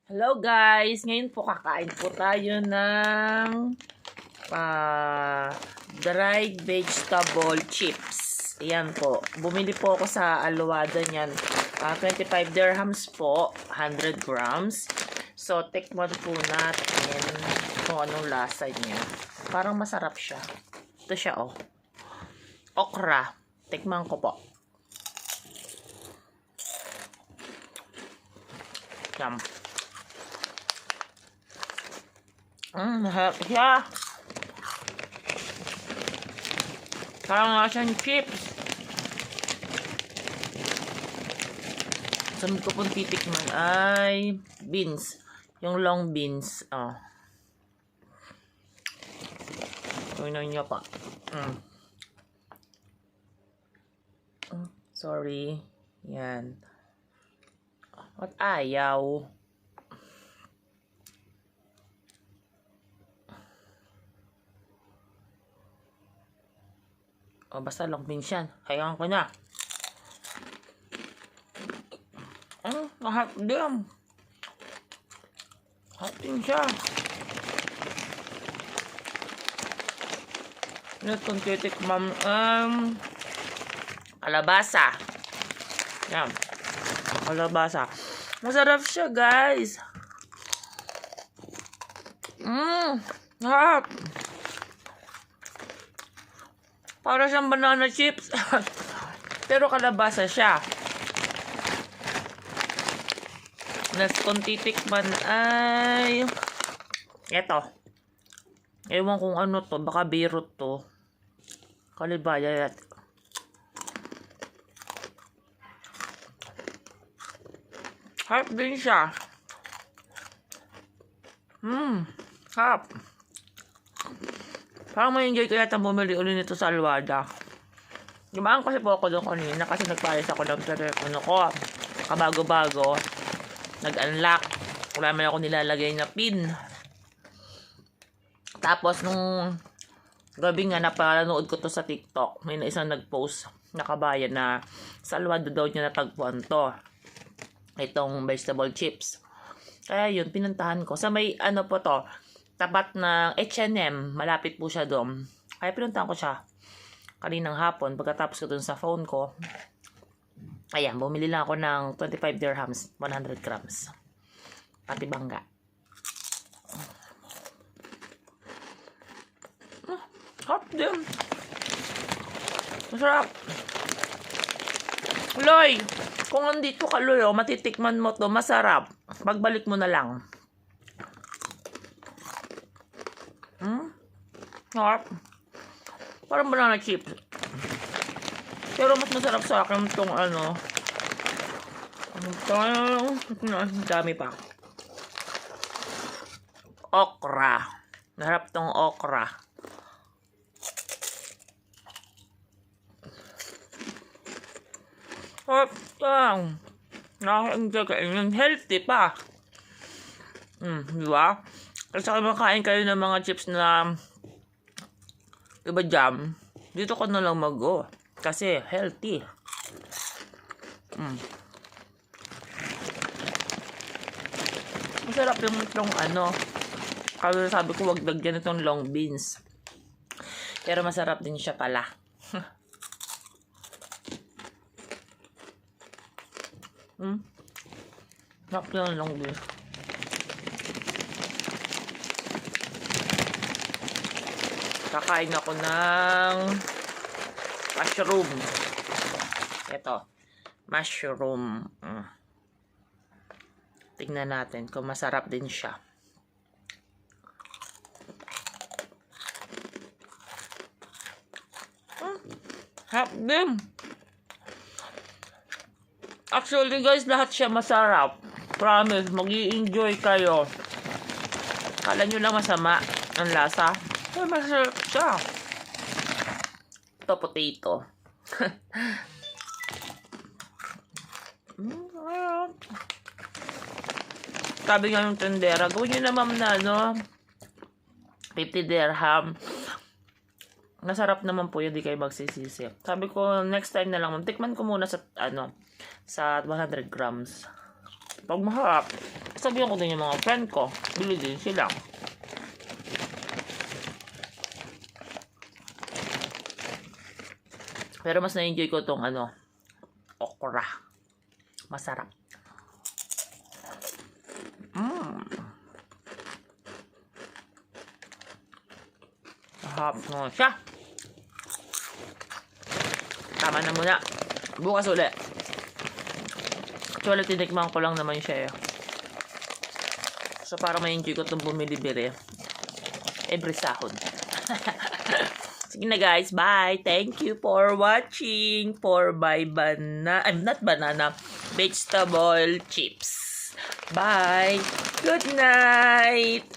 Hello guys! Ngayon po kakain po tayo ng dried vegetable chips. Ayan po. Bumili po ako sa Alwada niyan. 25 dirhams po. 100 grams. So, tikman po natin kung anong lasa niya. Parang masarap siya. Ito siya oh. Okra. Tikman ko po. Yum. Mahal siya. Parang nga siyang chips. Sabi ko pong titikman ay beans. Yung long beans. Tingnan niyo pa. Sorry. Yan. At ayaw. Basta long beans yan. Kailangan ko na. Lahat din. Lahat din siya. Itong titikman kalabasa. Yan. Kalabasa. Masarap siya, guys. Lahat. Para siyang banana chips. Pero kalabasa siya. Next kong titikman ay eto. Ewan kung ano to. Baka birot to. Kalibaya. Harap din siya. Harap. Parang may enjoy ko yata bumili ulit nito sa Alwada. Dumaan kasi po ako doon kanina kasi nagpayos ako ng telepono ko. Kabago-bago. Nag-unlock. Wala man ako nilalagay na pin. Tapos nung gabi nga napanood ko to sa TikTok. May isang nag-post na kabayan na sa Alwada daw niya natagpuan to. Itong vegetable chips. Kaya yun, pinuntahan ko. Sa may ano po to. Tapat ng H&M, malapit po siya doon. Kaya pinuntahan ko siya kaninang hapon. Pagkatapos ko doon sa phone ko, ayan, bumili lang ako ng 25 dirhams, 100 grams. Pati bangga. Hot din. Masarap. Loy, kung andito ka, Loy, matitikman mo to, masarap. Pagbalik mo na lang. Harap. Parang banana chips. Pero mas masarap sa akin itong ano. Dami pa. Okra. Harap tong okra. Harap lang. Nakaka-enjoy kainin. Healthy pa. Diba? At saka makain kayo ng mga chips na iba jam, dito ko na lang mag-go. Kasi healthy. Masarap yung itong ano. Kasi sabi ko wag lagyan itong long beans. Pero masarap din siya pala. Sarap yung long beans. Kakain ako ng mushroom. Ito. Mushroom. Tingnan natin kung masarap din siya. Sarap din. Actually guys, lahat siya masarap. Promise, mag-i-enjoy kayo. Kala nyo lang masama ang lasa. Ay, masarap siya. Ito, potato. Sabi nga yung tendera, gawin nyo na ma'am na, no? 50 dirham. Nasarap naman po yun, di kayo magsisisi. Sabi ko, next time na lang, ma'am, tikman ko muna sa, sa 100 grams. Pag maharap, sabihan ko din yung mga friend ko. Bili din sila. Pero mas na-enjoy ko tong okra. Masarap. Masarap na siya. Tama na muna. Bukas ulit. Actually, tinikman ko lang naman siya. So, para ma-enjoy ko itong bumili-bili. Every sahod. Sige na guys, bye. Thank you for watching. For not banana, vegetable chips. Bye. Good night.